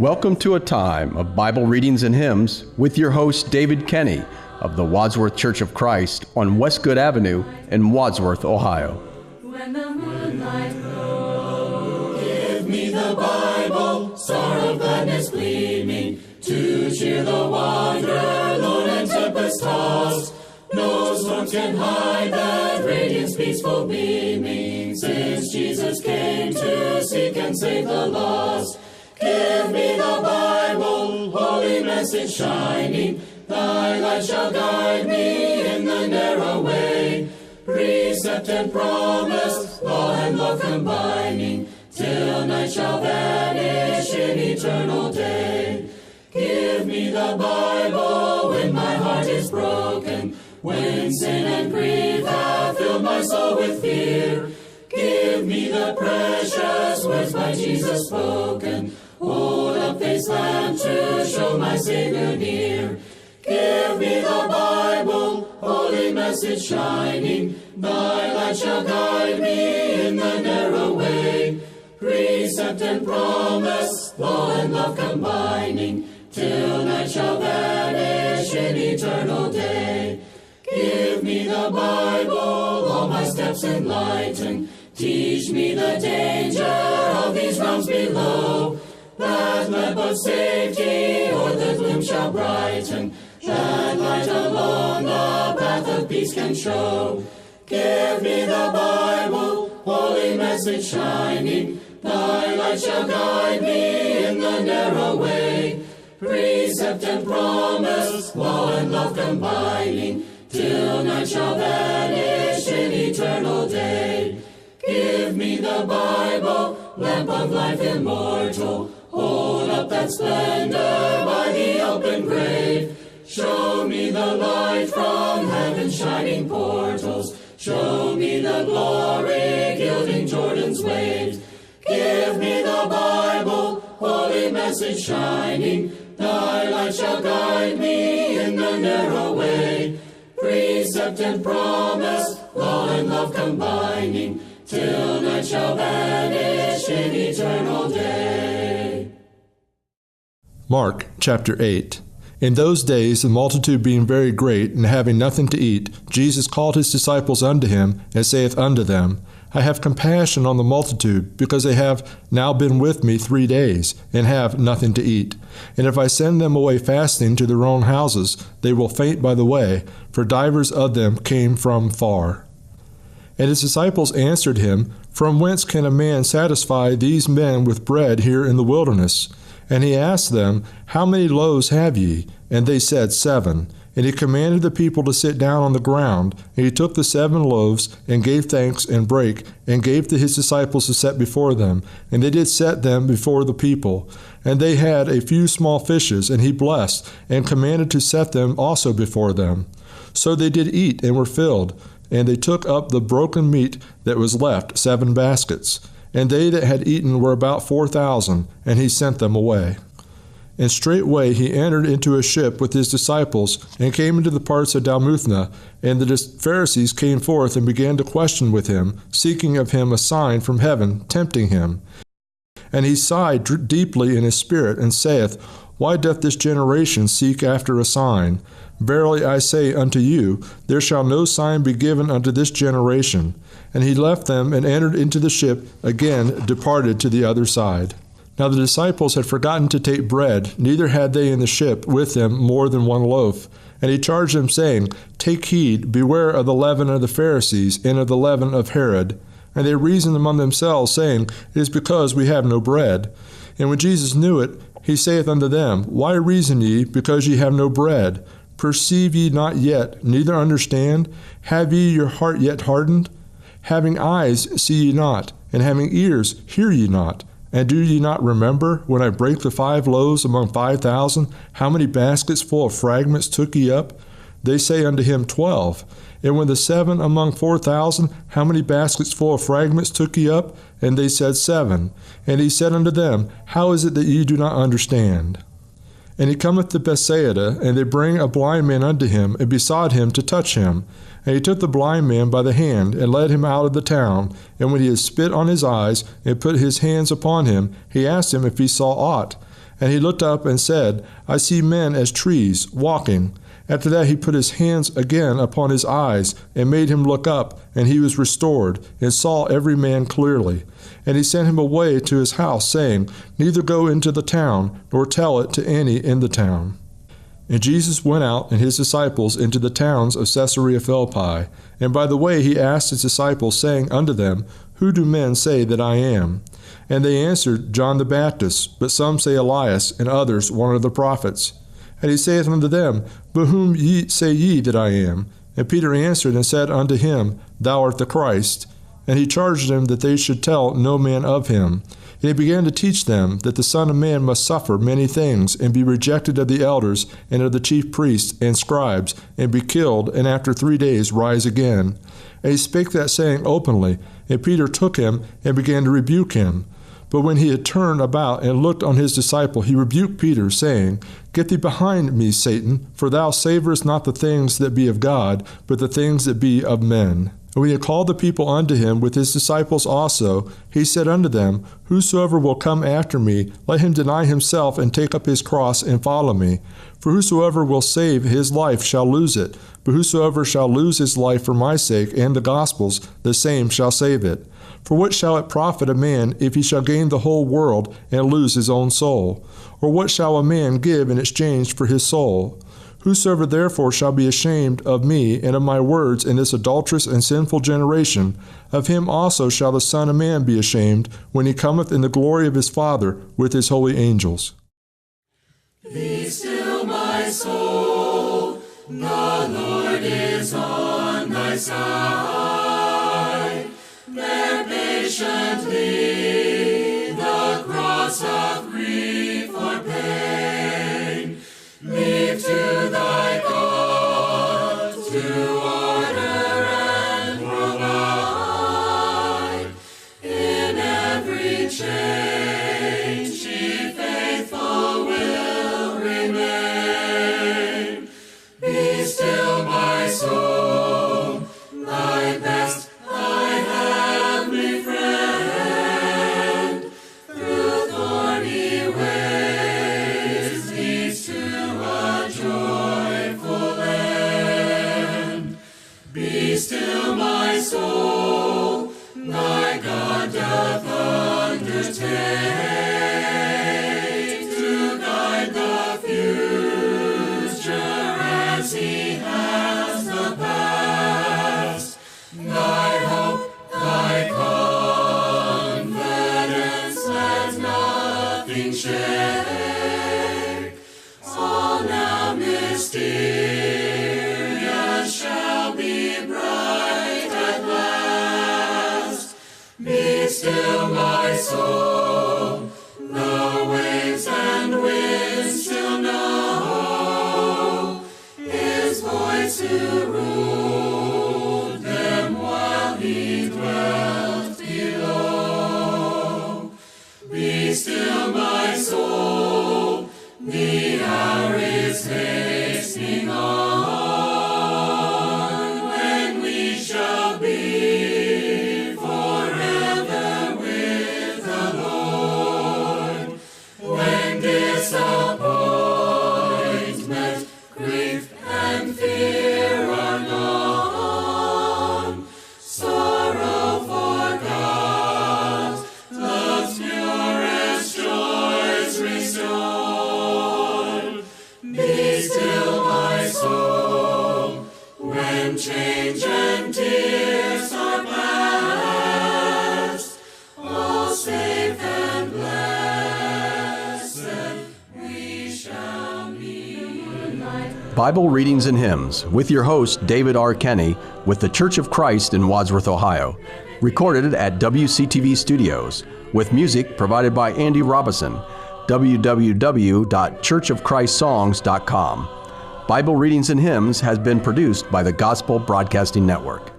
Welcome to a time of Bible readings and hymns with your host, David Kenny of the Wadsworth Church of Christ on Westgood Avenue in Wadsworth, Ohio. When the moonlight glows, give me the Bible, star of gladness gleaming, to cheer the wanderer, lone and tempest-tossed. No storms can hide that radiance peaceful beaming, since Jesus came to seek and save the lost. Give me the Bible, holy message shining, thy light shall guide me in the narrow way. Precept and promise, law and love combining, till night shall vanish in eternal day. Give me the Bible when my heart is broken, when sin and grief have filled my soul with fear. Give me the precious words by Jesus spoken, hold up this lamp to show my Savior near. Give me the Bible, holy message shining, thy light shall guide me in the narrow way. Precept and promise, law and love combining, till night shall vanish in eternal day. Give me the Bible, all my steps enlighten, teach me the danger of these realms below. That lamp of safety o'er the gloom shall brighten, that light alone the path of peace can show. Give me the Bible, holy message shining, thy light shall guide me in the narrow way. Precept and promise, law and love combining, till night shall vanish in eternal day. Give me the Bible, lamp of life immortal, hold up that splendor by the open grave. Show me the light from heaven's shining portals, show me the glory gilding Jordan's waves. Give me the Bible, holy message shining, thy light shall guide me in the narrow way. Precept and promise, law and love combining, till night shall vanish in eternal day. Mark chapter 8. In those days, the multitude being very great, and having nothing to eat, Jesus called his disciples unto him, and saith unto them, I have compassion on the multitude, because they have now been with me 3 days, and have nothing to eat. And if I send them away fasting to their own houses, they will faint by the way, for divers of them came from far. And his disciples answered him, From whence can a man satisfy these men with bread here in the wilderness? And he asked them, How many loaves have ye? And they said, 7. And he commanded the people to sit down on the ground. And he took the 7 loaves, and gave thanks, and brake, and gave to his disciples to set before them. And they did set them before the people. And they had a few small fishes, and he blessed, and commanded to set them also before them. So they did eat, and were filled. And they took up the broken meat that was left, 7 baskets. And they that had eaten were about 4,000, and he sent them away. And straightway he entered into a ship with his disciples, and came into the parts of Dalmanuta. And the Pharisees came forth and began to question with him, seeking of him a sign from heaven, tempting him. And he sighed deeply in his spirit, and saith, Why doth this generation seek after a sign? Verily I say unto you, there shall no sign be given unto this generation. And he left them, and entered into the ship, again departed to the other side. Now the disciples had forgotten to take bread, neither had they in the ship with them more than 1 loaf. And he charged them, saying, Take heed, beware of the leaven of the Pharisees, and of the leaven of Herod. And they reasoned among themselves, saying, It is because we have no bread. And when Jesus knew it, he saith unto them, Why reason ye, because ye have no bread? Perceive ye not yet, neither understand? Have ye your heart yet hardened? Having eyes see ye not, and having ears hear ye not? And do ye not remember, when I brake the 5 loaves among 5,000, how many baskets full of fragments took ye up? They say unto him, 12. And when the 7 among 4,000, how many baskets full of fragments took ye up? And they said, 7. And he said unto them, How is it that ye do not understand? And he cometh to Bethsaida, and they bring a blind man unto him, and besought him to touch him. And he took the blind man by the hand, and led him out of the town. And when he had spit on his eyes, and put his hands upon him, he asked him if he saw aught. And he looked up and said, I see men as trees, walking. After that he put his hands again upon his eyes, and made him look up, and he was restored, and saw every man clearly. And he sent him away to his house, saying, Neither go into the town, nor tell it to any in the town. And Jesus went out and his disciples into the towns of Caesarea Philippi. And by the way he asked his disciples, saying unto them, Who do men say that I am? And they answered, John the Baptist, but some say Elias, and others one of the prophets. And he saith unto them, But whom say ye that I am? And Peter answered and said unto him, Thou art the Christ. And he charged them that they should tell no man of him. And he began to teach them that the Son of Man must suffer many things, and be rejected of the elders, and of the chief priests and scribes, and be killed, and after 3 days rise again. And he spake that saying openly, and Peter took him, and began to rebuke him. But when he had turned about and looked on his disciple, he rebuked Peter, saying, Get thee behind me, Satan, for thou savorest not the things that be of God, but the things that be of men. And when he had called the people unto him with his disciples also, he said unto them, Whosoever will come after me, let him deny himself, and take up his cross, and follow me. For whosoever will save his life shall lose it, but whosoever shall lose his life for my sake and the gospel's, the same shall save it. For what shall it profit a man if he shall gain the whole world and lose his own soul? Or what shall a man give in exchange for his soul? Whosoever therefore shall be ashamed of me and of my words in this adulterous and sinful generation, of him also shall the Son of Man be ashamed when he cometh in the glory of his Father with his holy angels. Be still, my soul, the Lord is on thy side. Bear patiently the cross of grief or pain. Leave to thy God to order and provide. In every change she faithful will remain. Be still, my soul, thy best I have befriend. Through thorny ways leads to a joyful end. Be still, my soul, thy God doth undertake to guide the future as he has the past. Thy hope, thy confidence, let nothing shake. All now mysterious shall be bright at last. Be still, my soul, the waves and winds still know his voice who ruled them while he dwelt below. Be still, my soul, the hour is hastening on, when we shall be forever with the Lord. When disappointment, grief, and fear are gone, sorrow forgot, love's purest joys restored. Be still, my soul, when change and tears are past, all safe and blessed we shall be. Bible Readings and Hymns with your host, David R. Kenny, with the Church of Christ in Wadsworth, Ohio. Recorded at WCTV Studios, with music provided by Andy Robison. www.churchofchristSongs.com. Bible Readings and Hymns has been produced by the Gospel Broadcasting Network.